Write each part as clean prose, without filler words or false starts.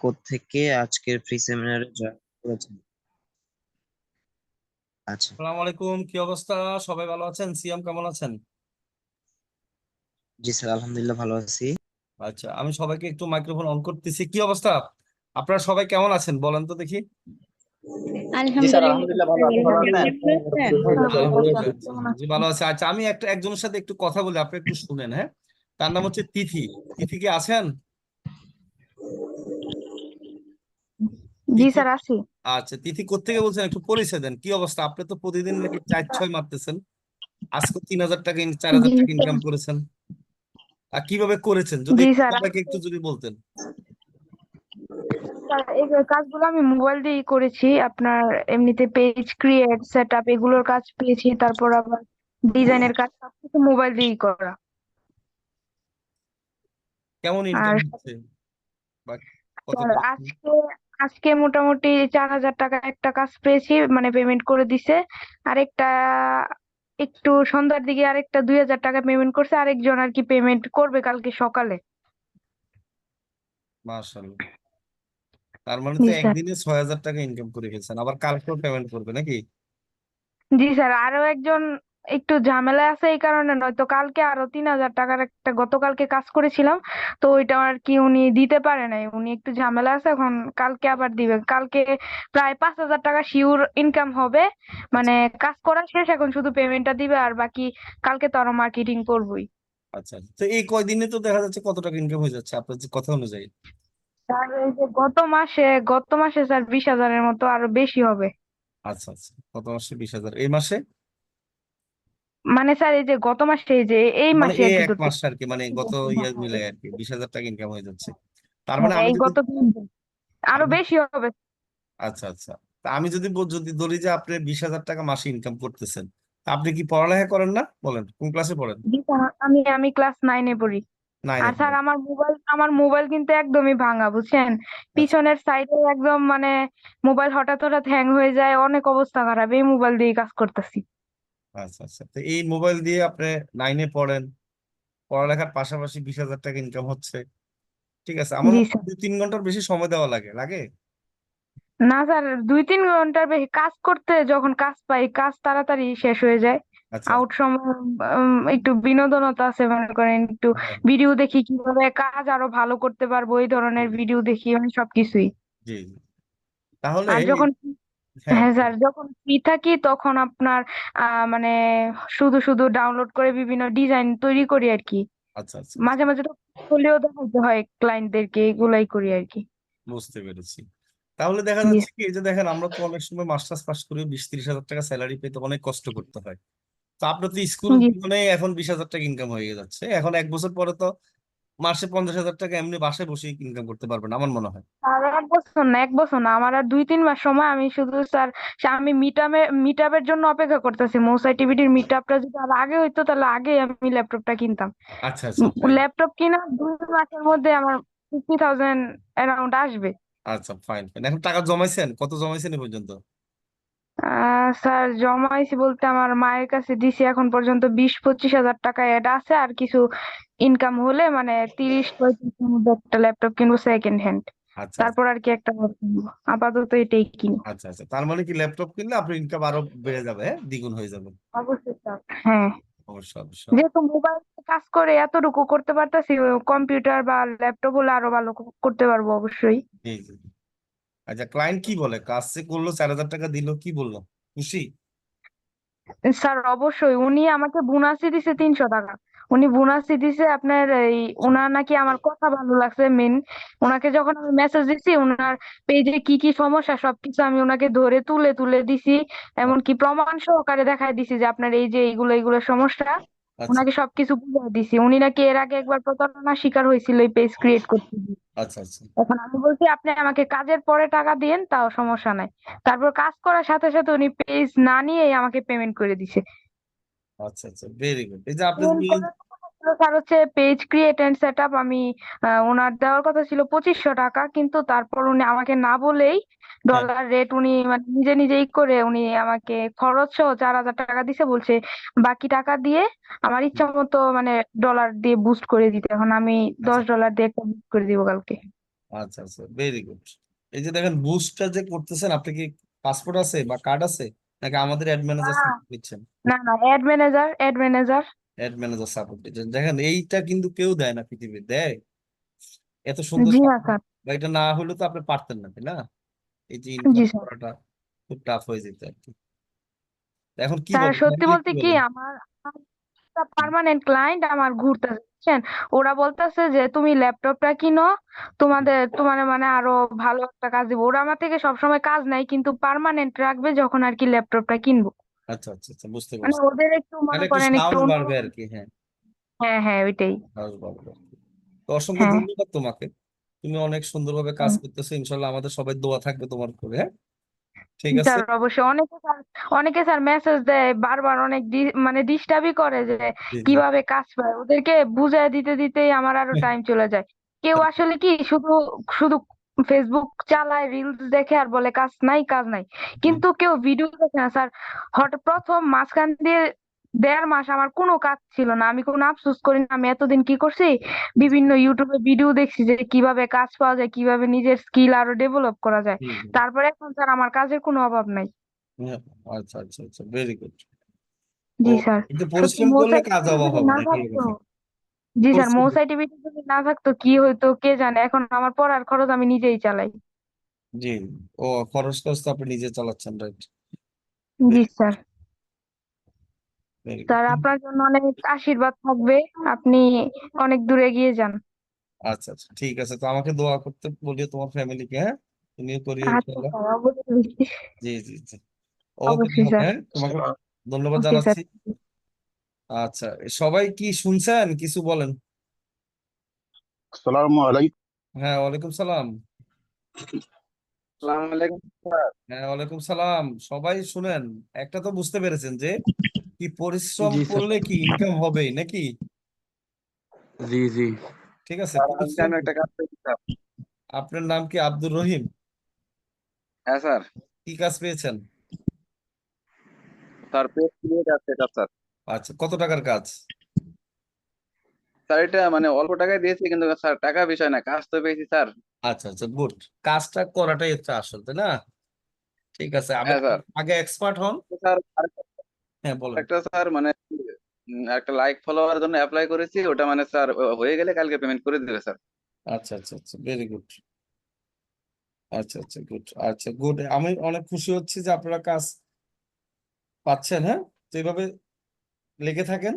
কোত্থেকে আজকের ফ্রি সেমিনারে জয়েন করেছেন? আচ্ছা। আসসালামু আলাইকুম, কি অবস্থা? সবাই ভালো আছেন? সিয়াম কেমন আছেন? জি স্যার, আলহামদুলিল্লাহ ভালো আছি। আচ্ছা, আমি সবাইকে একটু মাইক্রোফোন অন করতেছি। কি অবস্থা? আপনারা সবাই কেমন আছেন বলেন তো দেখি। জি স্যার, আলহামদুলিল্লাহ আলহামদুলিল্লাহ ভালো। আপনি ভালো ভালো আছি। আছেন? আপনি আছেন? আলহামদুলিল্লাহ জি ভালো আছে। আচ্ছা, আমি একজনের সাথে একটু কথা বলি, আপনি একটু শুনেন, হ্যাঁ? তার নাম হচ্ছে তিথি। তিথি কি আছেন? জি তিথি। স্যার আছি। আচ্ছা, তিথি কোত্থেকে বলছেন, একটু পরিচয় দেন। কি অবস্থা? আপনি তো প্রতিদিন নাকি 4-6 মারতেছেন, আজকে 3,000 টাকা 4,000 জি টাকা স্যার। ইনকাম করেছেন। আর কিভাবে করেছেন যদি জি একটু স্যার সবাইকে একটু যদি বলতেন। স্যার, এই যে কাজগুলো আমি মোবাইল দিয়েই করেছি। আপনার এমনিতে পেজ ক্রিয়েট সেট আপ এগুলোর কাজ পেয়েছি, তারপর আবার ডিজাইনের কাজ সবকিছু মোবাইল দিয়েই করা। কেমন আর ইনকাম হচ্ছে বা কত স্যার করেছেন? আজকে আজকে মোটামুটি 4,000 টাকা একটা কাজ পেয়েছি, মানে পেমেন্ট করে দিছে। আরেকটা একটু সন্ধ্যার দিকে আরেকটা 2,000 টাকা পেমেন্ট করছে, আরেকজন আর কি পেমেন্ট করবে কালকে সকালে। মাশাআল্লাহ। তার মানে তো জি স্যার। একদিনে 6,000 টাকা ইনকাম করে ফেলছেন, আবার কালকেও পেমেন্ট করবে নাকি? জি স্যার, আরো একজন একটু ঝামেলা আছে, এই কারণে নয়তো কালকে আরো 3,000 টাকার একটা গতকালকে কাজ করেছিলাম। তো ওইটা আর কি উনি দিতে পারে নাই, উনি একটু ঝামেলা আছে, এখন কালকে আবার দিবে। কালকে প্রায় 5,000 টাকা শিওর ইনকাম হবে। আচ্ছা মানে কাজ করা শেষ, এখন শুধু পেমেন্টটা দিবে, আর বাকি কালকে তো আরো মার্কেটিং করবোই। আচ্ছা আচ্ছা। তো এই কয়দিনে তো দেখা যাচ্ছে কত টাকা ইনকাম হয়ে যাচ্ছে আপনার যে কথা অনুযায়ী? স্যার এই যে গত মাসে স্যার 20,000-এর মতো, আরো বেশি হবে। আচ্ছা আচ্ছা, গত মাসে 20,000, এই মাসে? মানে স্যার এই যে গত মাসে, এই যে এই মানে মাসে আর এই কি এক ধরতে। মাস আর কি, মানে গত ইয়ার মিলে আর কি 20,000 টাকা ইনকাম হয়ে যাচ্ছে। তার মানে হ্যাঁ, আমি এই যদি, গত 3 দিন আরো আমি, বেশি হবে। আচ্ছা আচ্ছা, তা আমি যদি যদি ধরি যে আপনি 20,000 টাকা মাসে ইনকাম করতেছেন, তা আপনি কি পড়ালেখা করেন না? বলেন কোন ক্লাসে পড়েন? জি স্যার, আমি ক্লাস 9-এ পড়ি। 9-এ আর স্যার পড়েন? আমার মোবাইল কিন্তু একদমই ভাঙা, বুঝছেন। আচ্ছা পিছনের সাইডে একদম মানে মোবাইল হঠাৎ হঠাৎ হ্যাং হয়ে যায়, অনেক অবস্থা খারাপ। এই মোবাইল দিয়ে কাজ করতেছি। আচ্ছা আচ্ছা। তো এই মোবাইল দিয়ে আপনি 9-এ পড়েন, পড়ালেখার পাশাপাশি 20,000 টাকা ইনকাম হচ্ছে, ঠিক আছে। আমার জি মনে হয় স্যার। 2-3 ঘন্টার বেশি সময় দেওয়া লাগে লাগে। না স্যার, 2-3 ঘন্টার বেশি কাজ করতে, যখন কাজ পাই কাজ তাড়াতাড়ি শেষ হয়ে যায়। আচ্ছা আউট সময় একটু বিনোদনতা আছে, মনে করেন একটু হ্যাঁ, ভিডিও দেখি কিভাবে কাজ আরো ভালো করতে পারবো, এই ধরনের ভিডিও দেখি, মানে সবকিছুই। জি জি। তাহলে আর যখন, হ্যাঁ হ্যাঁ স্যার, যখন ফ্রি থাকি তখন আপনার মানে শুধু শুধু ডাউনলোড করে বিভিন্ন ডিজাইন তৈরি করি আর কি। আচ্ছা আচ্ছা আচ্ছা, মাঝে মাঝে তো পোর্টফোলিও দেখাতে হয় ক্লায়েন্টদেরকে, এগুলাই করি আর কি। বুঝতে পেরেছি। তাহলে দেখা জি যাচ্ছে কি, এই যে দেখেন, আমরা তো অনেক সময় মাস্টার্স পাস করে 20-30 হাজার টাকা স্যালারি পেতে অনেক কষ্ট করতে হয়। তো আপনার তো স্কুল জি। জীবনে এখন 20,000 টাকা ইনকাম হয়ে যাচ্ছে, এখন 1 বছর পরে তো মাসে 50,000 টাকা এমনি বাসায় বসে ইনকাম করতে পারবেন আমার মনে হয়। আর 1 বছর না, আমার আর 2-3 মাস সময়। আমি শুধু স্যার, আমি মিট আপের জন্য অপেক্ষা করতেছি। মোস আইটিভিটির মিট আপটা যদি আর আগে হইতো, তাহলে আগে আমি ল্যাপটপটা কিনতাম। আচ্ছা আচ্ছা তাই। ল্যাপটপ কিনা 2 মাসের মধ্যে আমার 50,000 অ্যারাউন্ড আসবে। আচ্ছা ফাইন ফাইন, এখন টাকা জমাইছেন? কত জমাইছেন এ পর্যন্ত? স্যার জমাইছি বলতে, আমার মায়ের কাছে দিছি এখন পর্যন্ত 20-25 হাজার টাকা অ্যাড আছে। আর কিছু ইনকাম হলে মানে 30-35-এর মধ্যে একটা ল্যাপটপ কিনবো সেকেন্ড হ্যান্ড। আচ্ছা তারপর আর কি একটা ঘর কিনবো। আপাতত এটাই কিনবো। আচ্ছা আচ্ছা। তার মানে কি ল্যাপটপ কিনলে আপনার ইনকাম আরো বেড়ে যাবে, হ্যাঁ, দ্বিগুণ হয়ে যাবে। অবশ্যই স্যার। হ্যাঁ, অবশ্যই অবশ্যই। যেহেতু মোবাইল কাজ করে এতটুকু করতে পারতাছি, কম্পিউটার বা ল্যাপটপ হলে আরো ভালো করতে পারবো অবশ্যই। জি জি জি। আচ্ছা, ক্লায়েন্ট কি বলে? কাজ যে করলো, 4,000 টাকা দিল, কি বললো? খুশি? স্যার অবশ্যই, উনি আমাকে বোনাসই দিছে 300 টাকা। উনি বোনাসই দিছে আপনার এই, ওনার নাকি আমার কথা ভালো লাগছে মেন। ওনাকে যখন আমি মেসেজ দিছি, ওনার পেজে কি কি সমস্যা সবকিছু আমি ওনাকে ধরে তুলে তুলে দিছি। এমনকি প্রমাণ সহকারে দেখায় দিছি যে আপনার এই যে এইগুলো এইগুলো সমস্যা। আচ্ছা ওনাকে সবকিছু বুঝিয়ে দিছি। উনি নাকি এর আগে একবার প্রতারণার শিকার হয়েছিল এই পেজ ক্রিয়েট করতে গিয়ে। আচ্ছা আচ্ছা এখন আমি বলছি আপনি আমাকে কাজের পরে টাকা দিয়েন, তাও সমস্যা নাই। তারপর কাজ করার সাথে সাথে উনি পেজ না নিয়েই আমাকে পেমেন্ট করে দিছে। আচ্ছা আচ্ছা, ভেরি গুড। এই যে আপনি পেমেন্ট বললেন, করার কথা ছিল স্যার হচ্ছে page create and set up. আমি ওনার দেওয়ার কথা ছিল 2500 টাকা, কিন্তু তারপর উনি আমাকে না বলেই হ্যাঁ ডলার রেট উনি মানে নিজে নিজেই করে উনি আমাকে খরচ সহ 4,000 টাকা দিছে, বলছে বাকি টাকা দিয়ে আমার হুম, ইচ্ছা মতো মানে ডলার দিয়ে বুস্ট করে দিতে। এখন আমি আচ্ছা $10 দিয়ে একটা বুস্ট করে দিব কালকে। আচ্ছা আচ্ছা, ভেরি গুড। এই যে দেখেন বুস্টটা যে করতেছেন, আপনি কি পাসপোর্ট আছে বা কার্ড আছে, নাকি আমাদের অ্যাড ম্যানেজার না দিচ্ছেন? না না, add manager. Add manager support দিচ্ছেন, দেখেন এইটা কিন্তু কেউ দেয় না, পৃথিবীর দেয় এত সুন্দর জি না সাপোর্ট। স্যার। বা এটা না হলে তো আপনি পারতেন না, তাই না? এই যে ইনকাম জি স্যার। করাটা খুব টাফ হয়ে যেত আর কি। এখন কি স্যার বলেন, সত্যি ফ্যামিলি বলতে কি কি বলেন? আমার পার্মানেন্ট ক্লায়েন্ট আমার ঘুরতেছে, বুঝছেন? ওরা বলতেছে যে তুমি ল্যাপটপটা কিনো, তোমার মানে আরো ভালো একটা কাজ দিব। ওরা আমার থেকে সবসময় কাজ নাই, কিন্তু পার্মানেন্ট রাখবে যখন আর কি ল্যাপটপটা কিনবো। আচ্ছা আচ্ছা আচ্ছা, বুঝতে মানে পারছি। ওদের একটু তাহলে মনে একটু করেন একটু সাহস অন্য। বাড়বে আর কি, হ্যাঁ। হ্যাঁ হ্যাঁ, ওইটাই। সাহস বাড়বে আর কি। তো অসংখ্য হ্যাঁ। ধন্যবাদ তোমাকে, তুমি অনেক সুন্দরভাবে কাজ করতেছো, ইনশাল্লাহ আমাদের সবাই দোয়া থাকবে তোমার উপরে, হ্যাঁ। ঠিক আছে। স্যার অবশ্যই অনেকে স্যার মেসেজ দেয় বারবার, অনেক মানে ডিস্টার্বই করে যে জি জি। কিভাবে কাজ পায়। ওদেরকে বুঝায় দিতে দিতেই আমার আরো টাইম চলে যায়। কেউ আসলে কি শুধু শুধু ফেসবুক চালায়, রিলস দেখে আর বলে কাজ নাই কাজ নাই, কিন্তু কেউ ভিডিও দেখে না স্যার। হঠাৎ প্রথম মাঝখান দিয়ে 1.5 মাস আমার কোনো কাজ ছিল না, আমি কোনো আফসোস করি না। আমি এতদিন কি করছি, বিভিন্ন ইউটিউবে ভিডিও দেখছি যে কিভাবে কাজ পাওয়া যায়, কিভাবে নিজের স্কিল আরো ডেভেলপ করা যায়। হুম, হুম। তারপরে এখন স্যার আমার কাজের কোনো অভাব নাই। হ্যাঁ, আচ্ছা আচ্ছা আচ্ছা, ভেরি গুড। ও, জি স্যার। একটু সত্যি পরিশ্রম মৌ করলে কাজ সার্টিফিকেট অভাব যদি হবে না না, এটাই থাকতো, কথা। জি স্যার, মৌ পরিশ্রম। সার্টিফিকেট যদি না থাকতো কি হইতো কে জানে। এখন আমার পড়ার খরচ আমি নিজেই চালাই। জি। ও, খরচ খরচ তো আপনি নিজে চালাচ্ছেন, রাইট? জি স্যার। Very sir good. আপনার জন্য অনেক আশীর্বাদ থাকবে, আপনি অনেক দূরে এগিয়ে যান। আচ্ছা আচ্ছা, ঠিক আছে, তো আমাকে দোয়া করতে বলিও তোমার ফ্যামিলিকে, হ্যাঁ। তুমিও করিও আচ্ছা ইনশাল্লাহ। স্যার, অবশ্যই। জি জি জি। ওকে অবশ্যই তাহলে, স্যার। হ্যাঁ, তোমাকে ধন্যবাদ ওকে স্যার। জানাচ্ছি। আচ্ছা, সবাই কি শুনছেন, কিছু বলেন। আসসালামু আলাইকুম। হ্যাঁ, ওয়ালাইকুম সালাম। আসসালামু আলাইকুম স্যার। হ্যাঁ, ওয়ালাইকুম সালাম। সবাই শুনেন, একটা তো বুঝতে পেরেছেন যে কি পরিশ্রম জি স্যার। করলে কি ইনকাম হবেই নাকি? জি জি। ঠিক আছে, স্যার আজকে পরিশ্রম। আমি একটা কাজ পেয়েছি স্যার। আপনার নাম কি আব্দুর রহিম? হ্যাঁ স্যার। কি কাজ পেয়েছেন? স্যার পেজ ক্রিয়েট আছে এটা স্যার। আচ্ছা, কত টাকার কাজ? স্যার এটা মানে অল্প টাকায় দিয়েছি, কিন্তু স্যার টাকা বিষয় না, কাজ তো পেয়েছি স্যার। আচ্ছা আচ্ছা, গুড। কাজটা করাটাই হচ্ছে আসল, তাই না? ঠিক আছে, হ্যাঁ স্যার। আগে এক্সপার্ট হন। তো স্যার হ্যাঁ, বলেন। আরেকটা স্যার মানে একটা লাইক ফলোয়ার জন্য অ্যাপ্লাই করেছি, ওটা মানে স্যার হয়ে গেলে কালকে পেমেন্ট করে দেবে স্যার। আচ্ছা আচ্ছা আচ্ছা, ভেরি গুড। আচ্ছা আচ্ছা, গুড। আচ্ছা, গুড, আমি অনেক খুশি হচ্ছি যে আপনারা কাজ পাচ্ছেন, হ্যাঁ। তো এইভাবে লেগে থাকেন,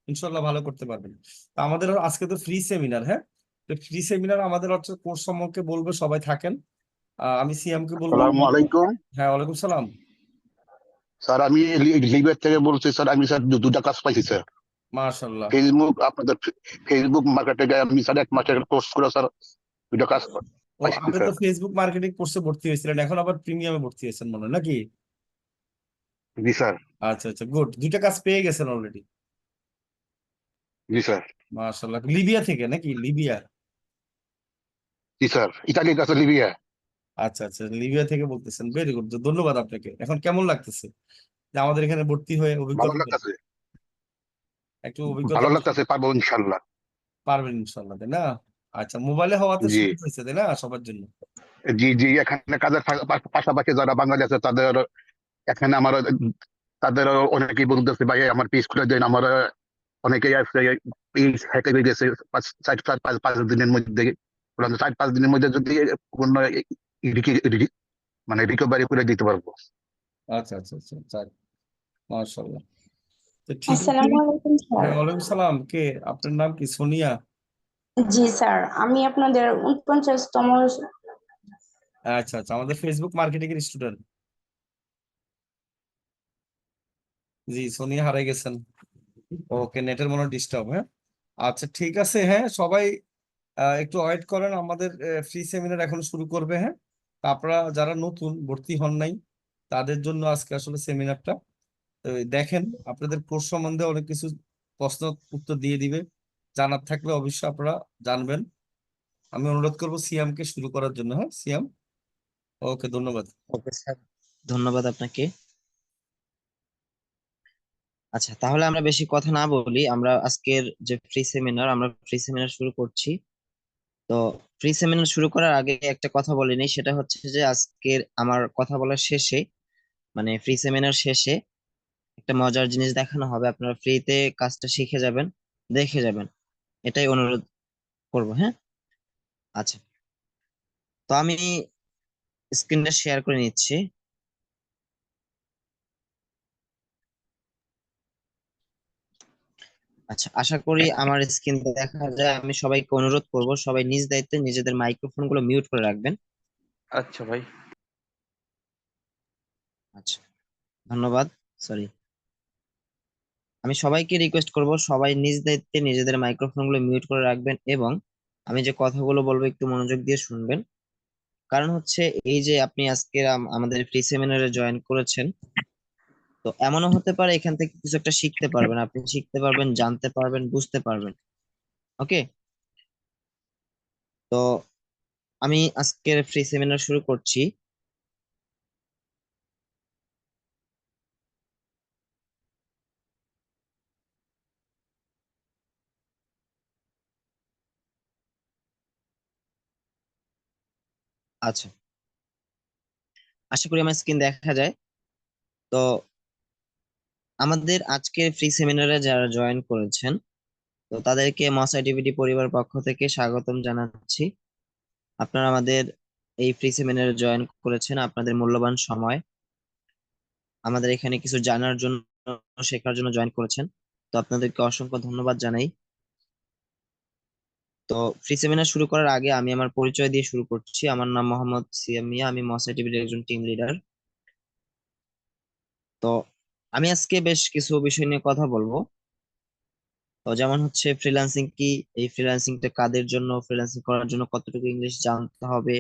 ইনশাল্লাহ ভালো করতে পারবেন। তো আমাদের আজকে তো ফ্রি সেমিনার, হ্যাঁ। তো ফ্রি সেমিনার আমাদের হচ্ছে কোর্স সম্পর্কে বলবো, সবাই থাকেন। আমি সিএম কে বলবো। আসসালামু আলাইকুম। হ্যাঁ, ওয়ালাইকুম সালাম। স্যার আমি লিবিয়া থেকে বলছি স্যার। আমি স্যার দুটা কাজ পাইছি স্যার। মাশাল্লাহ। আপনাদের ফেসবুক মার্কেটে আমি স্যার 1 মাসের কোর্স করে স্যার দুটা কাজ ও, পাইছি আপনি তো স্যার। ফেসবুক মার্কেটিং কোর্সে ভর্তি হয়েছিলেন, এখন আবার প্রিমিয়ামে ভর্তি হয়েছেন মনে হয় নাকি? জি স্যার। আচ্ছা আচ্ছা, গুড, দুইটা কাজ পেয়ে গেছেন অলরেডি। জি স্যার। মাশাল্লাহ, লিবিয়া থেকে নাকি? লিবিয়া? জি স্যার, ইতালির কাছে লিবিয়া। আচ্ছা আচ্ছা, লিবিয়া থেকে বলতেছেন, ভেরি গুড, ধন্যবাদ আপনাকে। এখন কেমন লাগতেছে যে আমাদের এখানে ভর্তি হয়ে ভালো অভিজ্ঞতা লাগতেছে। একটু অভিজ্ঞতা ভালো লাগতেছে, পারবো ইনশাল্লাহ। পারবেন ইনশাল্লাহ, তাই না? আচ্ছা, মোবাইলে হওয়াতে জি সুবিধা হয়েছে, তাই না, সবার জন্য? জি জি। এখানে কাজের পাশাপাশি যারা বাঙালি আছে তাদের এখানে আমার তাদের অনেকেই বলতেছে ভাই আমার পিস খুলে দেন। আমার অনেকেই আছে পিস হ্যাকে হয়ে গেছে 4-5 দিনের মধ্যে। ওরা 4-5 দিনের মধ্যে যদি পূর্ণ মানে রিকভারি করে দিতে পারবো। আচ্ছা আচ্ছা আচ্ছা, যাক, মাশাল্লাহ। তো ঠিক আছে। আসসালামু আলাইকুম স্যার। হ্যাঁ, ওয়ালাইকুম সালাম। কে, আপনার নাম কি? সোনিয়া? জি স্যার, আমি আপনাদের 49তম। আচ্ছা আচ্ছা, আমাদের ফেসবুক মার্কেটিং এর স্টুডেন্ট। জি, সোনিয়া হারাই গেছেন। ওকে, নেটের মনে ডিস্টার্ব, হ্যাঁ। আচ্ছা, ঠিক আছে, হ্যাঁ, সবাই একটু ওয়েট করেন, আমাদের ফ্রি সেমিনার এখন শুরু করবে, হ্যাঁ। তা আপনারা যারা নতুন ভর্তি হন নাই, তাদের জন্য আজকে আসলে সেমিনারটা। তো দেখেন, আপনাদের কোর্স সম্বন্ধে অনেক কিছু প্রশ্ন উত্তর দিয়ে দিবে, জানার থাকলে অবশ্যই আপনারা জানবেন। আমি অনুরোধ করবো সিয়াম কে শুরু করার জন্য, হ্যাঁ, সিয়াম। ওকে, ধন্যবাদ। ওকে স্যার, ধন্যবাদ আপনাকে। আচ্ছা, তাহলে আমরা বেশি কথা না বলি, আমরা আজকের যে ফ্রি সেমিনার শুরু করছি। তো ফ্রি সেমিনার শুরু করার আগে একটা কথা বলিনি, সেটা হচ্ছে যে আজকের আমার কথা বলার শেষে, মানে ফ্রি সেমিনার শেষে একটা মজার জিনিস দেখানো হবে, আপনারা ফ্রিতে কাজটা শিখে যাবেন, দেখে যাবেন, এটাই অনুরোধ করব। হ্যাঁ, আচ্ছা। তো আমি স্ক্রিনটা শেয়ার করে নিচ্ছি। আচ্ছা, আশা করি আমার স্ক্রিন দেখা যায়। আমি সবাইকে অনুরোধ করব, সবাই নিজ দায়িত্বে নিজেদের মাইক্রোফোন গুলো মিউট করে রাখবেন। আচ্ছা ভাই। আচ্ছা, ধন্যবাদ। সরি, আমি সবাইকে রিকোয়েস্ট করব সবাই নিজ দায়িত্বে নিজেদের মাইক্রোফোন গুলো মিউট করে রাখবেন, এবং আমি যে কথাগুলো বলবো একটু মনোযোগ দিয়ে শুনবেন। কারণ হচ্ছে এই যে আপনি আজকে আমাদের ফ্রি সেমিনারে জয়েন করেছেন, তো এমনও হতে পারে এখান থেকে কিছু একটা শিখতে পারবেন, আপনি শিখতে পারবেন, জানতে পারবেন, বুঝতে পারবেন। ওকে, তো আমি আজকের ফ্রি সেমিনার শুরু করছি। আচ্ছা, আশা করি আমার স্ক্রিন দেখা যায়। তো আমাদের আজকের ফ্রি সেমিনারে যারা জয়েন করেছেন, তো তাদেরকে মস আইটিভিটি পরিবার পক্ষ থেকে স্বাগতম জানাচ্ছি। আপনারা আমাদের এই ফ্রি সেমিনারে জয়েন করেছেন, আপনাদের মূল্যবান সময় আমাদের এখানে কিছু জানার জন্য, শেখার জন্য জয়েন করেছেন। তো আপনাদেরকে অসংখ্য ধন্যবাদ জানাই। তো ফ্রি সেমিনার শুরু করার আগে আমি আমার পরিচয় দিয়ে শুরু করছি। আমার নাম মোহাম্মদ সিয়াম মিয়া, আমি মস আইটিভিটির একজন টিম লিডার। তো আমি আজকে বেশ কিছু বিষয় নিয়ে কথা বলবো। তো যেমন হচ্ছে ফ্রিল্যান্সিং কি, এই ফ্রিল্যান্সিংটা কাদের জন্য, ফ্রিল্যান্সিং করার জন্য কতটুকু ইংলিশ জানতে হবে,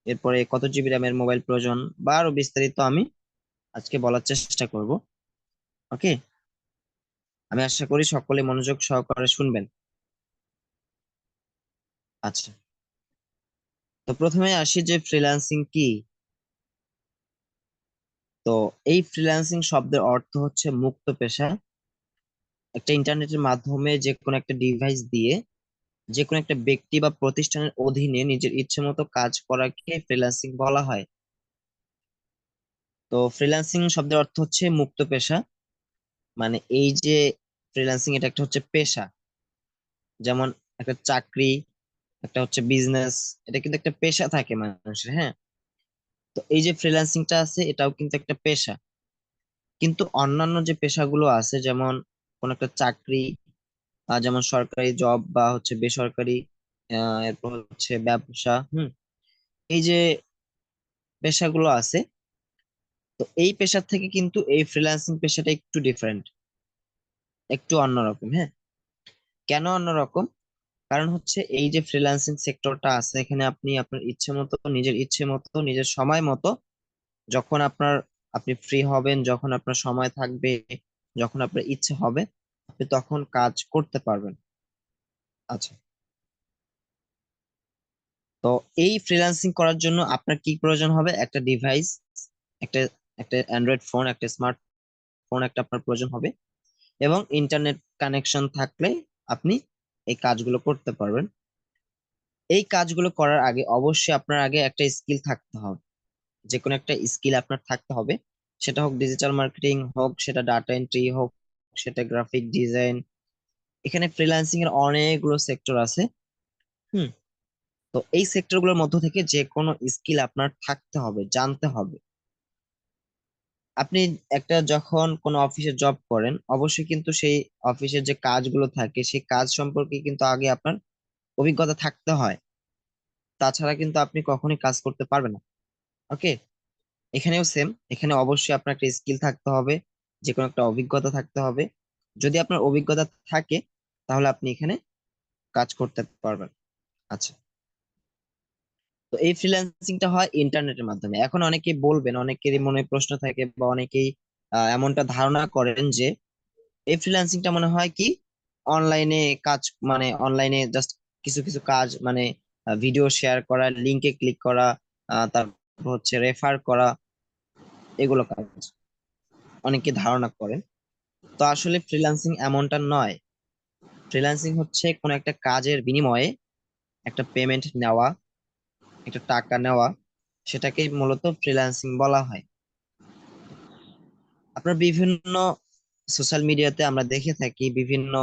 এরপরে কত জিবি র্যামের মোবাইল প্রয়োজন, বা আরো বিস্তারিত আমি আজকে বলার চেষ্টা করব। ওকে, আমি আশা করি সকলে মনোযোগ সহকারে শুনবেন। আচ্ছা, তো প্রথমে আসি যে ফ্রিল্যান্সিং কি। তো এই ফ্রিল্যান্সিং শব্দের অর্থ হচ্ছে মুক্ত পেশা। একটা ইন্টারনেটের মাধ্যমে যে কোনো একটা ডিভাইস দিয়ে যে কোনো একটা ব্যক্তি বা প্রতিষ্ঠানের অধীনে নিজের ইচ্ছে মতো কাজ করাকে ফ্রিল্যান্সিং বলা হয়। তো ফ্রিল্যান্সিং শব্দের অর্থ হচ্ছে মুক্ত পেশা। মানে এই যে ফ্রিল্যান্সিং, এটা একটা হচ্ছে পেশা, যেমন একটা চাকরি, একটা হচ্ছে বিজনেস, এটা কিন্তু একটা পেশা থাকে মানুষের। হ্যাঁ, তো এই যে ফ্রিল্যান্সিংটা আছে, এটাও কিন্তু একটা পেশা। কিন্তু অন্যান্য যে পেশাগুলো আছে, যেমন কোন একটা চাকরি, যেমন সরকারি জব বা হচ্ছে বেসরকারি, এরপর হচ্ছে ব্যবসা, এই যে পেশাগুলো আছে, তো এই পেশার থেকে কিন্তু এই ফ্রিল্যান্সিং পেশাটা একটু ডিফারেন্ট, একটু অন্যরকম। হ্যাঁ, কেন অন্যরকম? কারণ হচ্ছে এই যে ফ্রিল্যান্সিং সেক্টরটা আছে, এখানে আপনি আপনার ইচ্ছে মতো, নিজের ইচ্ছে মতো, নিজের সময় মতো, যখন আপনি ফ্রি হবেন, যখন আপনার সময় থাকবে, যখন আপনার ইচ্ছে হবে, আপনি তখন কাজ করতে পারবেন। আচ্ছা, তো এই ফ্রিল্যান্সিং করার জন্য আপনার কি প্রয়োজন হবে? একটা ডিভাইস, একটা একটা অ্যান্ড্রয়েড ফোন, একটা স্মার্টফোন একটা আপনার প্রয়োজন হবে, এবং ইন্টারনেট কানেকশন থাকলে আপনি এই কাজগুলো করতে পারবেন। এই কাজগুলো করার আগে অবশ্যই আপনার আগে একটা স্কিল থাকতে হবে, যে কোনো একটা স্কিল আপনার থাকতে হবে। সেটা হোক ডিজিটাল মার্কেটিং, হোক সেটা ডাটা এন্ট্রি, হোক সেটা গ্রাফিক ডিজাইন। এখানে ফ্রিল্যান্সিং এর অনেকগুলো সেক্টর আছে। হুম, তো এই সেক্টর গুলোর মধ্য থেকে যে কোনো স্কিল আপনার থাকতে হবে, জানতে হবে। আপনি একটা যখন কোনো অফিসে জব করেন, অবশ্যই কিন্তু সেই অফিসের যে কাজগুলো থাকে, সেই কাজ সম্পর্কে কিন্তু আগে আপনার অভিজ্ঞতা থাকতে হয়। তাছাড়া কিন্তু আপনি কখনোই কাজ করতে পারবেন না। ওকে, এখানেও সেম, এখানে অবশ্যই আপনার একটা স্কিল থাকতে হবে, যে কোনো একটা অভিজ্ঞতা থাকতে হবে। যদি আপনার অভিজ্ঞতা থাকে, তাহলে আপনি এখানে কাজ করতে পারবেন। আচ্ছা, তো এই ফ্রিল্যান্সিংটা হয় ইন্টারনেটের মাধ্যমে। এখন অনেকেই বলবেন, অনেকেরই মনে প্রশ্ন থাকে, বা অনেকেই এমনটা ধারণা করেন যে এই ফ্রিল্যান্সিংটা মনে হয় কি অনলাইনে কাজ, মানে অনলাইনে জাস্ট কিছু কিছু কাজ, মানে ভিডিও শেয়ার করা, লিঙ্কে ক্লিক করা, তারপর হচ্ছে রেফার করা, এগুলো কাজ অনেকে ধারণা করেন। তো আসলে ফ্রিল্যান্সিং এমনটা নয়। ফ্রিল্যান্সিং হচ্ছে কোন একটা কাজের বিনিময়ে একটা পেমেন্ট নেওয়া, একটা টাকা নেওয়া, সেটাকেই মূলত ফ্রিল্যান্সিং বলা হয়। আপনার বিভিন্ন সোশ্যাল মিডিয়াতে আমরা দেখে থাকি বিভিন্ন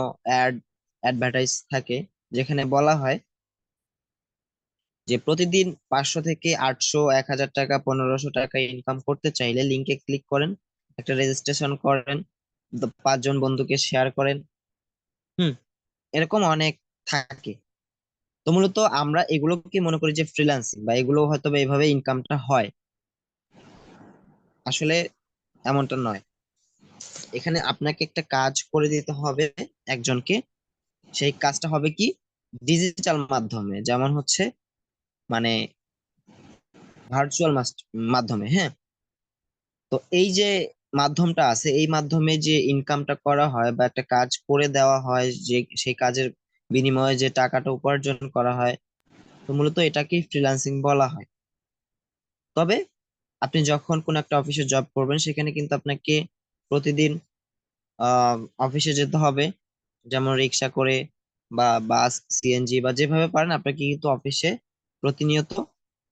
অ্যাডভার্টাইজ থাকে, যেখানে বলা হয় যে প্রতিদিন 500 থেকে 800, 1000 টাকা, 1500 টাকা ইনকাম করতে চাইলে লিঙ্কে ক্লিক করেন, একটা রেজিস্ট্রেশন করেন, 5 জন বন্ধুকে শেয়ার করেন। হুম, এরকম অনেক থাকে। তো মূলত আমরা এগুলোকে মনে করি যে ফ্রিল্যান্সিং, বা এগুলো হয়তো বা এইভাবে ইনকামটা হয়। আসলে এমনটা নয়। এখানে আপনাকে একটা কাজ করে দিতে হবে একজনকে। সেই কাজটা হবে কি, ডিজিটাল মাধ্যমে, যেমন হচ্ছে মানে ভার্চুয়াল মাধ্যমে। হ্যাঁ, তো এই যে মাধ্যমটা আছে, এই মাধ্যমে যে ইনকামটা করা হয় বা একটা কাজ করে দেওয়া হয়, যে সেই কাজের বিনিময়ে যে টাকাটা উপার্জন করা হয়, তো মূলত এটাকেই ফ্রিল্যান্সিং বলা হয়। তবে আপনি যখন কোন একটা অফিসে জব করবেন, সেখানে কিন্তু আপনাকে প্রতিদিন আহ অফিসে যেতে হবে, যেমন রিক্সা করে বা বাস, সিএনজি বা যেভাবে পারেন আপনাকে কিন্তু অফিসে প্রতিনিয়ত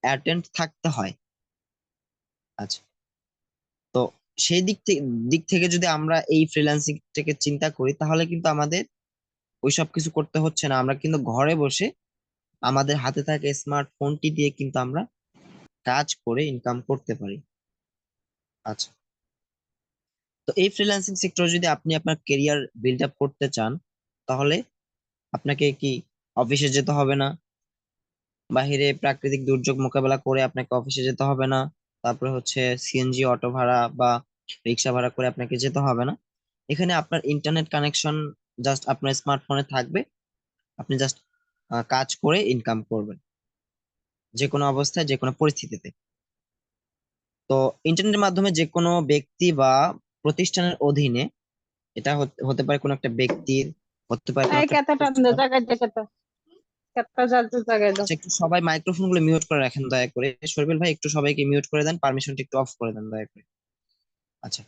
অ্যাটেন্ড থাকতে হয়। আচ্ছা, তো সেই দিক থেকে যদি আমরা এই ফ্রিল্যান্সিং থেকে চিন্তা করি, তাহলে কিন্তু আমাদের ওই সব কিছু করতে হচ্ছে না। আমরা কিন্তু ঘরে বসে আমাদের হাতে থাকা স্মার্টফোনটি দিয়ে কিন্তু আমরা কাজ করে ইনকাম করতে পারি। আচ্ছা, তো এই ফ্রিল্যান্সিং সেক্টর যদি আপনি আপনার কেরিয়ার বিল্ড আপ করতে চান, তাহলে আপনাকে কি অফিসে যেতে হবে না, বাহিরে প্রাকৃতিক দুর্যোগ মোকাবেলা করে আপনাকে অফিসে যেতে হবে না, তারপরে হচ্ছে সিএনজি অটো ভাড়া বা রিক্সা ভাড়া করে আপনাকে যেতে হবে না। এখানে আপনার ইন্টারনেট কানেকশন জাস্ট আপনার স্মার্টফোনে থাকবে, আপনি জাস্ট কাজ করে ইনকাম করবেন যে কোনো অবস্থায়, যে কোনো পরিস্থিতিতে। তো ইন্টারনেটের মাধ্যমে যে কোনো ব্যক্তি বা প্রতিষ্ঠানের অধীনে, এটা হতে পারে কোনো একটা ব্যক্তির, হতে পারে কোনো এই একটা কত টান দে প্রতিষ্ঠান। জায়গায় দে কত কত জালতে জায়গায় দাও। আচ্ছা, একটু সবাই মাইক্রোফোন গুলো মিউট করে রাখেন দয়া করে। শরীফুল ভাই, একটু সবাইকে মিউট করে দেন, পারমিশনটা একটু অফ করে দেন দয়া করে। আচ্ছা,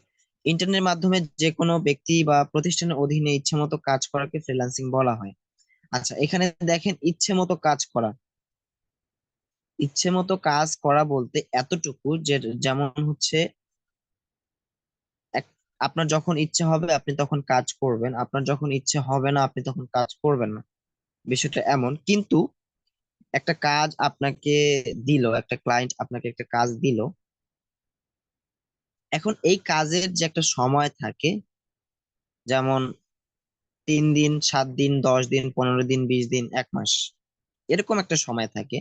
ইন্টারনেটের মাধ্যমে যে কোনো ব্যক্তি বা প্রতিষ্ঠানের অধীনে ইচ্ছে মতো কাজ করাকে ফ্রিল্যান্সিং বলা হয়। আচ্ছা, এখানে দেখেন, ইচ্ছে মতো কাজ করা। ইচ্ছে মতো কাজ করা বলতে এতটুকু যে, যেমন হচ্ছে এক- আপনার যখন ইচ্ছে হবে আপনি তখন কাজ করবেন, আপনার যখন ইচ্ছে হবে না আপনি তখন কাজ করবেন না। বিষয়টা এমন। কিন্তু একটা কাজ আপনাকে দিল, একটা ক্লায়েন্ট আপনাকে একটা কাজ দিল, এখন এই কাজের যে একটা সময় থাকে, যেমন 3 দিন, 7 দিন, 10 দিন, 15 দিন, 20 দিন, 1 মাস, এরকম একটা সময় থাকে।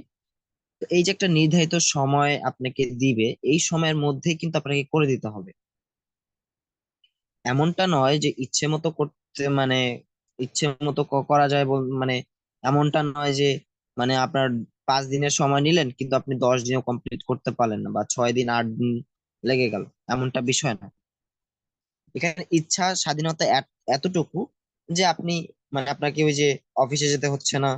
তো এই যে একটা নির্ধারিত সময় আপনাকে দিবে, এই সময়ের মধ্যে কিন্তু আপনাকে করে দিতে হবে। এমনটা নয় যে ইচ্ছে মতো করতে, মানে ইচ্ছে মতো করা যায় মানে এমনটা নয় যে মানে আপনার 5 দিনের সময় নিলেন কিন্তু আপনি 10 দিনও কমপ্লিট করতে পারলেন না, বা 6 দিন, 8 দিন লেগে গেল, এমনটা বিষয় না। এখানে ইচ্ছা স্বাধীনতা এতটুকু যে আপনি মানে আপনাকে ওই যে অফিসে যেতে হচ্ছে না,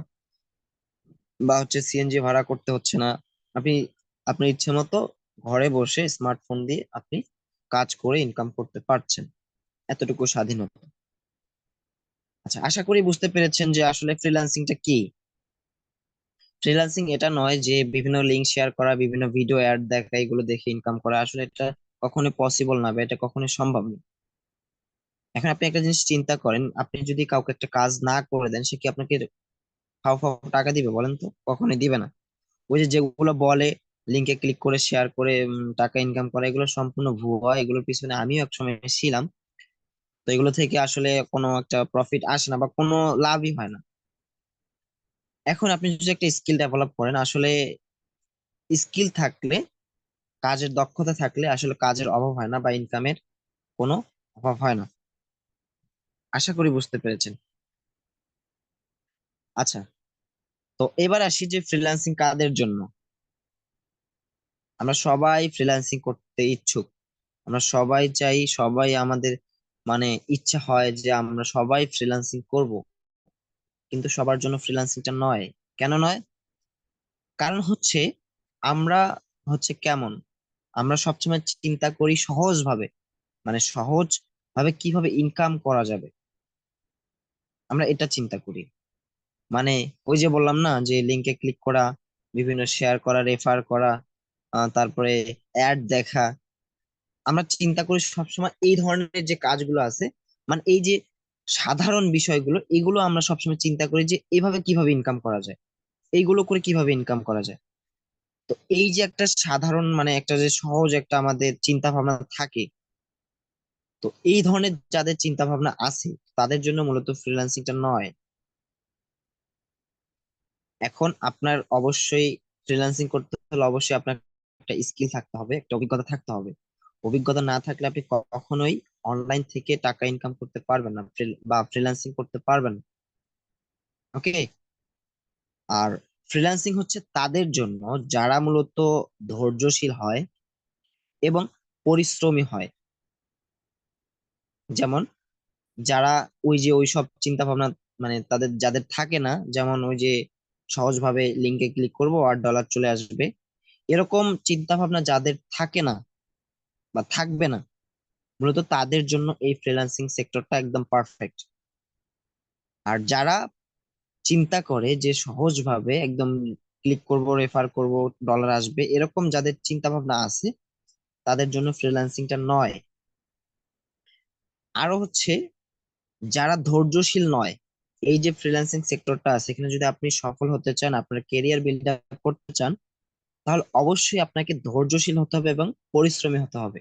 বা হচ্ছে সিএনজি ভাড়া করতে হচ্ছে না। আপনি আপনার ইচ্ছে মতো ঘরে বসে স্মার্টফোন দিয়ে আপনি কাজ করে ইনকাম করতে পারছেন, এতটুকু স্বাধীনতা। আচ্ছা, আশা করি বুঝতে পেরেছেন যে আসলে ফ্রিল্যান্সিংটা কি। ফ্রিল্যান্সিং এটা নয় যে বিভিন্ন লিঙ্ক শেয়ার করা, বিভিন্ন ভিডিও অ্যাড দেখা, এগুলো দেখে ইনকাম করা। আসলে এটা কখনোই পসিবল না, বা এটা কখনোই সম্ভব না। এখন আপনি একটা জিনিস চিন্তা করেন, আপনি যদি কাউকে একটা কাজ না করে দেন, সে কি আপনাকে ফাও ফাও টাকা দিবে বলেন তো? কখনোই দিবে না। ওই যে যেগুলো বলে লিঙ্কে ক্লিক করে শেয়ার করে টাকা ইনকাম করা, এগুলো সম্পূর্ণ ভুয়া। এগুলোর পিছনে আমিও একসময় ছিলাম। তো এগুলো থেকে আসলে কোনো একটা প্রফিট আসে না, বা কোনো লাভই হয় না। এখন আপনি যদি একটা স্কিল ডেভেলপ করেন, আসলে স্কিল থাকলে, কাজের দক্ষতা থাকলে আসলে কাজের অভাব হয় না, বা ইনকামের কোনো অভাব হয় না। আশা করি বুঝতে পেরেছেন। আচ্ছা, তো এবার আসি যে ফ্রিল্যান্সিং কাদের জন্য। আমরা সবাই ফ্রিল্যান্সিং করতে ইচ্ছুক, আমরা সবাই চাই, সবাই আমাদের মানে ইচ্ছা হয় যে আমরা সবাই ফ্রিল্যান্সিং করব। কিন্তু সবার জন্য ফ্রিল্যান্সিংটা নয়। কেন নয়? কারণ হচ্ছে আমরা হচ্ছে কেমন, আমরা সবসময় চিন্তা করি সহজ ভাবে, মানে সহজ ভাবে কিভাবে ইনকাম করা যাবে, আমরা এটা চিন্তা করি। মানে ওই যে বললাম না যে লিঙ্কে ক্লিক করা, বিভিন্ন শেয়ার করা, রেফার করা, তারপরে অ্যাড দেখা। আমরা চিন্তা করি সবসময় এই ধরনের যে কাজগুলো আছে, মানে এই যে সাধারণ বিষয়গুলো, এগুলো আমরা সবসময় চিন্তা করি যে এভাবে কিভাবে ইনকাম করা যায়, এইগুলো করে কিভাবে ইনকাম করা যায়। তো এই যে একটা সাধারণ মানে একটা যে সহজ একটা আমাদের চিন্তা ভাবনা থাকে, তো এই ধরনের যাদের চিন্তা ভাবনা আছে তাদের জন্য মূলত ফ্রিল্যান্সিংটা নয়। এখন আপনার অবশ্যই ফ্রিল্যান্সিং করতে হলে অবশ্যই আপনার একটা স্কিল থাকতে হবে, একটা অভিজ্ঞতা থাকতে হবে। অভিজ্ঞতা না থাকলে আপনি কখনোই অনলাইন থেকে টাকা ইনকাম করতে পারবেন না, বা ফ্রিল্যান্সিং করতে পারবেন না। ওকে। আর ফ্রিল্যান্সিং হচ্ছে তাদের জন্য যারা মূলত ধৈর্যশীল হয় এবং পরিশ্রমী হয়। যেমন যারা ওই যে ওই সব চিন্তা ভাবনা মানে তাদের যাদের থাকে না, যেমন ওই যে সহজভাবে লিঙ্কে ক্লিক করব আর ডলার চলে আসবে, এরকম চিন্তা ভাবনা যাদের থাকে না বা থাকবে না, মূলত তাদের জন্য এই ফ্রিল্যান্সিং সেক্টরটা একদম পারফেক্ট। আর যারা চিন্তা করে যে সহজভাবে একদম ক্লিক করব, রেফার করব, ডলার আসবে, এরকম যাদের চিন্তা ভাবনা আছে তাদের জন্য ফ্রিল্যান্সিংটা নয়। আরো হচ্ছে যারা ধৈর্যশীল নয়, এই যে ফ্রিল্যান্সিং সেক্টরটা আছে এখানে যদি আপনি সফল হতে চান, আপনার কেরিয়ার বিল্ড আপ করতে চান, তাহলে অবশ্যই আপনাকে ধৈর্যশীল হতে হবে এবং পরিশ্রমী হতে হবে।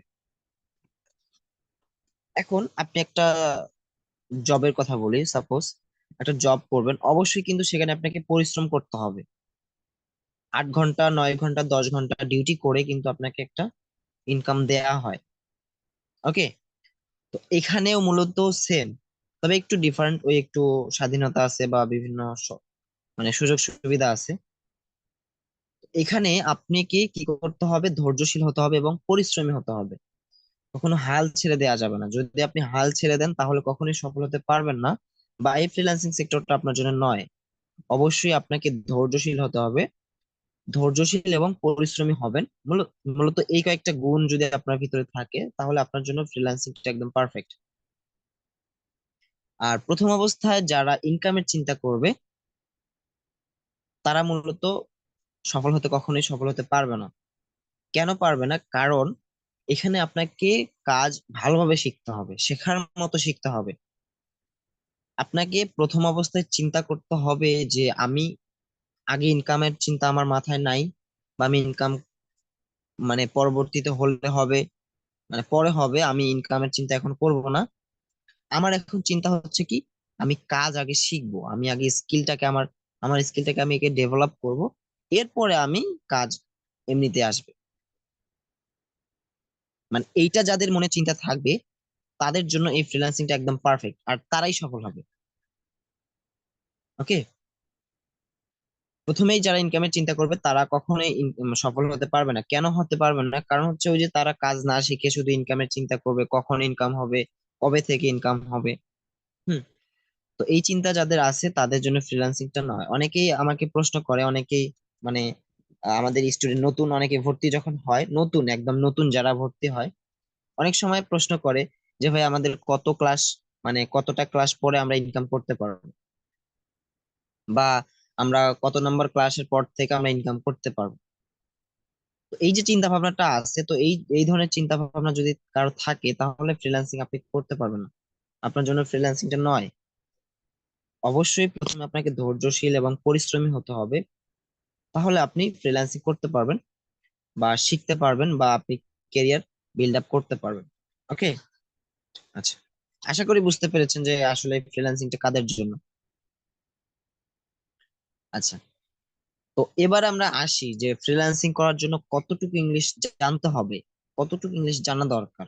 এখন আপনি একটা জবের কথা বলি, সাপোজ একটা জব করবেন, অবশ্যই কিন্তু সেখানে আপনাকে পরিশ্রম করতে হবে। 8 ঘন্টা, 9 ঘন্টা, 10 ঘন্টা ডিউটি করে কিন্তু আপনাকে একটা ইনকাম দেয়া হয়। ওকে। তো এখানেও মূলত সেম, তবে একটু ডিফারেন্ট, ওই একটু স্বাধীনতা আছে বা বিভিন্ন মানে সুযোগ সুবিধা আছে। এখানে আপনি কি কি করতে হবে, ধৈর্যশীল হতে হবে এবং পরিশ্রমী হতে হবে। কখনো হাল ছেড়ে দেওয়া যাবে না। যদি আপনি হাল ছেড়ে দেন তাহলে কখনোই সফল হতে পারবেন না, বা এই ফ্রিল্যান্সিং সেক্টরটা আপনার জন্য নয়। অবশ্যই আপনাকে ধৈর্যশীল হতে হবে, ধৈর্যশীল এবং পরিশ্রমী হবেন। মূলত এই কয়েকটা গুণ যদি আপনার ভিতরে থাকে তাহলে আপনার জন্য ফ্রিল্যান্সিংটা একদম পারফেক্ট। আর প্রথম অবস্থায় যারা ইনকামের চিন্তা করবে তারা মূলত কখনোই সফল হতে পারবে না। কেন পারবে না? কারণ এখানে আপনাকে কাজ ভালোভাবে শিখতে হবে, শেখার মতো শিখতে হবে। আপনাকে প্রথম অবস্থায় চিন্তা করতে হবে যে আমি আগে ইনকামের চিন্তা আমার মাথায় নাই, বা আমি ইনকাম মানে পরবর্তীতে হলে হবে, মানে পরে হবে, আমি ইনকামের চিন্তা এখন করব না। আমার এখন চিন্তা হচ্ছে কি, আমি কাজ আগে শিখবো, আমি আগে স্কিলটাকে আমার আমার স্কিলটাকে আমি একে ডেভেলপ করব, এরপরে আমি কাজ এমনিতে আসবে। মানে এইটা যাদের মনে চিন্তা থাকবে তাদের জন্য এই ফ্রিল্যান্সিংটা একদম পারফেক্ট, আর তারাই সফল হবে। ওকে। প্রথমেই যারা ইনকামের চিন্তা করবে তারা কখনোই সফল হতে পারবে না। কেন হতে পারবে না? কারণ হচ্ছে ওই যে তারা কাজ না শিখে শুধু ইনকামের চিন্তা করবে, কখন ইনকাম হবে, কবে থেকে ইনকাম হবে। হুম। তো এই চিন্তা যাদের আছে তাদের জন্য ফ্রিল্যান্সিংটা নয়। অনেকেই আমাকে প্রশ্ন করে, অনেকেই মানে আমাদের স্টুডেন্ট নতুন অনেকে ভর্তি যখন হয়, নতুন একদম নতুন যারা ভর্তি হয়, অনেক সময় প্রশ্ন করে যে ভাই আমাদের কত ক্লাস, মানে কতটা ক্লাস পরে আমরা ইনকাম করতে পারবো, বা আমরা কত নম্বর ক্লাসের পর থেকে আমরা ইনকাম করতে পারবো। তো এই যে চিন্তা ভাবনাটা আছে, তো এই এই ধরনের চিন্তা ভাবনা যদি কারো থাকে তাহলে ফ্রিল্যান্সিং আপনি করতে পারবেন না, আপনার জন্য ফ্রিল্যান্সিংটা নয়। অবশ্যই প্রথমে আপনাকে ধৈর্যশীল এবং পরিশ্রমী হতে হবে, তাহলে আপনি ফ্রিল্যান্সিং করতে পারবেন বা শিখতে পারবেন, বা আপনি ক্যারিয়ার বিল্ড আপ করতে পারবেন। ওকে। আচ্ছা, আশা করি বুঝতে পেরেছেন যে আসলে ফ্রিল্যান্সিংটা কাদের জন্য। আচ্ছা, তো এবার আমরা আসি যে ফ্রিল্যান্সিং করার জন্য কতটুকু ইংলিশ জানতে হবে, কতটুকু ইংলিশ জানা দরকার।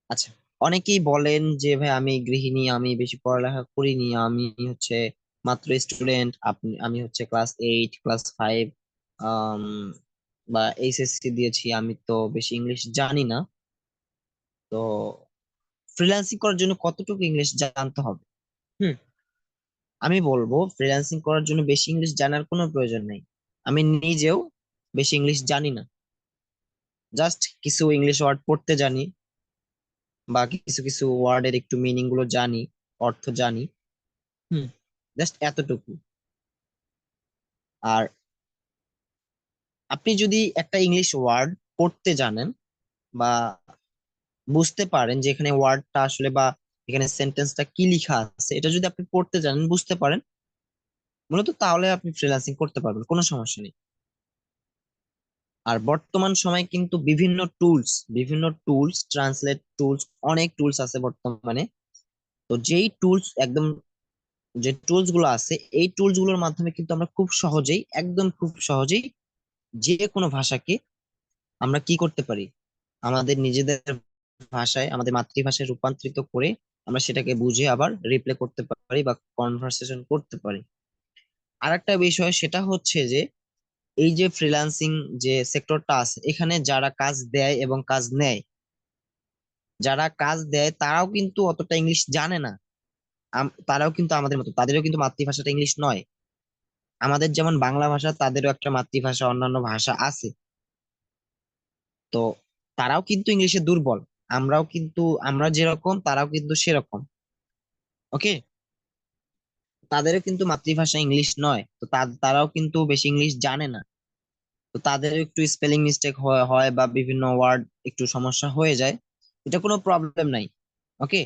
আচ্ছা, অনেকেই বলেন যে ভাই আমি গৃহিণী, আমি বেশি পড়ালেখা করিনি, আমি হচ্ছে মাত্র স্টুডেন্ট, আমি হচ্ছে ক্লাস 8, ক্লাস 5 আম, বা এইচএসসি দিয়েছি, আমি তো বেশি ইংলিশ জানি না। তো ফ্রিল্যান্সিং করার জন্য কতটুকু ইংলিশ জানতে হবে? হুম। আমি বলবো ফ্রিল্যান্সিং করার জন্য বেশি ইংলিশ জানার কোনো প্রয়োজন নেই। আমি নিজেও বেশি ইংলিশ জানি না, জাস্ট কিছু ইংলিশ ওয়ার্ড পড়তে জানি, বা কিছু কিছু ওয়ার্ডের একটু মিনিং গুলো জানি, অর্থ জানি। হুম। জাস্ট এতটুকু। আর আপনি যদি একটা ইংলিশ ওয়ার্ড পড়তে জানেন বা বুঝতে পারেন যে এখানে ওয়ার্ডটা আসলে বা এখানে সেন্টেন্সটা কি লেখা আছে, এটা যদি আপনি পড়তে জানেন, বুঝতে পারেন মূলত, তাহলে আপনি ফ্রিল্যান্সিং করতে পারবেন, কোনো সমস্যা নেই। আর বর্তমান সময়ে কিন্তু বিভিন্ন টুলস ট্রান্সলেট টুলস, অনেক টুলস আছে বর্তমানে। তো যেই টুলস একদম যে টুলস গুলো আছে, এই টুলস গুলোর মাধ্যমে কিন্তু আমরা খুব সহজেই, একদম খুব সহজেই যে কোনো ভাষাকে আমরা কি করতে পারি, আমাদের নিজেদের ভাষায়, আমাদের মাতৃভাষায় রূপান্তরিত করে আমরা সেটাকে বুঝে আবার রিপ্লে করতে পারি বা কনভারসেশন করতে পারি। আর একটা বিষয় সেটা হচ্ছে যে এই যে ফ্রিল্যান্সিং যে সেক্টরটা আছে, এখানে যারা কাজ দেয় এবং কাজ নেয়, যারা কাজ দেয় তারাও কিন্তু অতটা ইংলিশ জানে না। তারাও কিন্তু আমাদের মতো, তাদেরও কিন্তু মাতৃভাষাটা ইংলিশ নয়। আমাদের যেমন বাংলা ভাষা, তাদেরও একটা মাতৃভাষা, অন্যান্য ভাষা আছে। তো তারাও কিন্তু ইংলিশে দুর্বল। আমরা যেরকম তারাও কিন্তু সেরকম। ওকে, তাদেরও কিন্তু মাতৃভাষা ইংলিশ নয়, তো তারাও কিন্তু বেশি ইংলিশ জানে না। তো তাদের একটু স্পেলিং মিস্টেক হয় হয় বা বিভিন্ন ওয়ার্ড একটু সমস্যা হয়ে যায়, এটা কোনো প্রবলেম নাই। ওকে,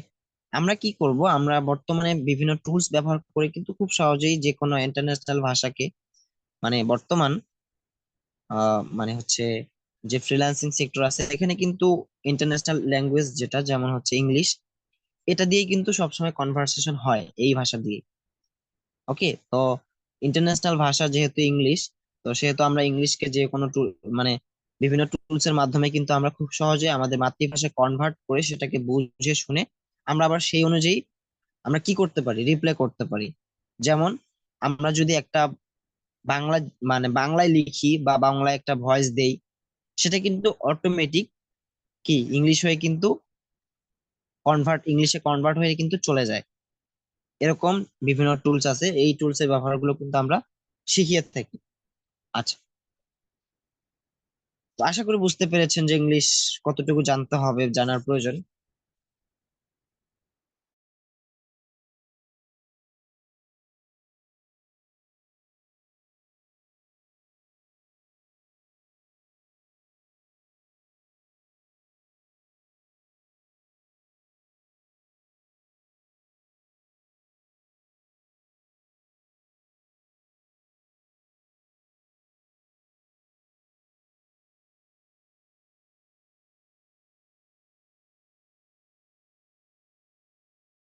আমরা কি করব, আমরা বর্তমানে বিভিন্ন টুলস ব্যবহার করে কিন্তু খুব সহজেই যে কোনো ইন্টারন্যাশনাল ভাষাকে, মানে বর্তমান মানে হচ্ছে যে ফ্রিল্যান্সিং সেক্টর আছে, এখানে কিন্তু ইন্টারন্যাশনাল ল্যাঙ্গুয়েজ যেটা যেমন হচ্ছে ইংলিশ, এটা দিয়ে কিন্তু সবসময় কনভারসেশন হয় এই ভাষা দিয়ে। ওকে, তো ইন্টারন্যাশনাল ভাষা যেহেতু ইংলিশ, তো সেহেতু আমরা ইংলিশকে যে কোনো মানে বিভিন্ন টুলস এর মাধ্যমে কিন্তু আমরা খুব সহজে আমাদের মাতৃভাষায় কনভার্ট করে সেটাকে বুঝে শুনে আমরা আবার সেই অনুযায়ী আমরা কি করতে পারি, রিপ্লাই করতে পারি। যেমন আমরা যদি একটা বাংলা, মানে বাংলায় লিখি বা বাংলায় একটা ভয়েস দেই, সেটা কিন্তু অটোমেটিক কি ইংলিশ হয়ে কিন্তু ইংলিশে কনভার্ট হয়ে কিন্তু চলে যায়। এরকম বিভিন্ন টুলস আছে, এই টুলস এর ব্যবহারগুলো কিন্তু আমরা শিখিয়ে থাকি। আচ্ছা, তো আশা করি বুঝতে পেরেছেন যে ইংলিশ কতটুকু জানতে হবে, জানার প্রয়োজন।